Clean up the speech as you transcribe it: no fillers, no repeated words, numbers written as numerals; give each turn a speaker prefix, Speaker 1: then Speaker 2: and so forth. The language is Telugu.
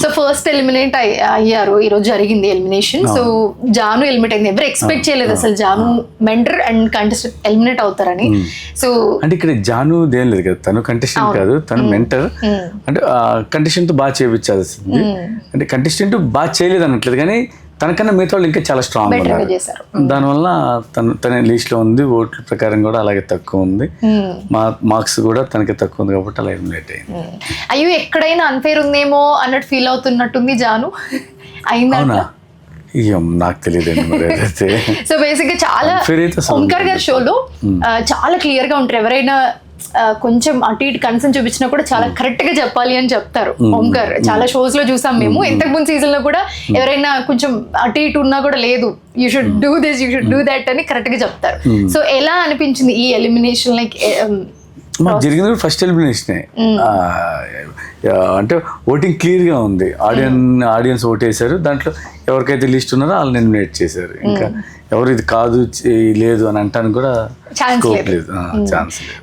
Speaker 1: సో ఫస్ట్ ఎలిమినేట్ అయ్యారు, ఈ రోజు జరిగింది ఎలిమినేషన్. సో జాను ఎలిమినేట్ అయింది. ఎవరు ఎక్స్పెక్ట్ చేయలేదు అసలు Janu mentor and contestant eliminate అవుతారని. సో
Speaker 2: అంటే ఇక్కడ జాను దేం లేదు కదా, తను కంటెస్టెంట్ కాదు, తను మెంటర్. అంటే కంటెస్టెంట్ బాగా చేయించాల్సింది, అంటే కంటెస్టెంట్ బాగా చేయలేదు అనట్లేదు, కానీ తనకన్నా మిగతా వాళ్ళు ఇంకా చాలా స్ట్రాంగ్ ఉన్నారు. దానివల్ల తన లిస్ట్ లో ఉంది, ఓట్ల ప్రకారం కూడా అలాగే తక్కువ ఉంది, మార్క్స్ కూడా తనకి తక్కువ ఉంది కాబట్టి అలా ఎలిమినేట్ అయింది.
Speaker 1: అయ్యో ఎక్కడైనా అన్ఫేర్ ఉందేమో అన్నట్టు ఫీల్ అవుతున్నట్టుంది జాను.
Speaker 2: అవునా, నాకు తెలియదండి మరి అయితే.
Speaker 1: సో బేసిక్ గా చాలా ఓంకార్ గారి షోలో చాలా క్లియర్ గా ఉంటారు. ఎవరైనా కొంచెం అటు ఇటు కన్సర్న్ చూపించినా కూడా చాలా కరెక్ట్ గా చెప్పాలి అని చెప్తారు ఓంకార్. చాలా షోస్ లో చూసాం మేము. ఇంతకు ముందు సీజన్ లో కూడా ఎవరైనా కొంచెం అటు ఇటు ఉన్నా కూడా లేదు, you should do this, you should do that అని కరెక్ట్ గా చెప్తారు. సో ఎలా అనిపించింది ఈ ఎలిమినేషన్? లైక్
Speaker 2: మాకు జరిగింది ఫస్ట్ ఎలిమినేషనే, అంటే ఓటింగ్ క్లియర్ గా ఉంది, ఆడియన్స్ ఓట్ వేశారు, దాంట్లో ఎవరికైతే లిస్ట్ ఉన్నారో వాళ్ళని ఎలిమినేట్ చేశారు. ఇంకా ఎవరు ఇది కాదు లేదు అని అంటానికి కూడా ఛాన్స్ లేదు.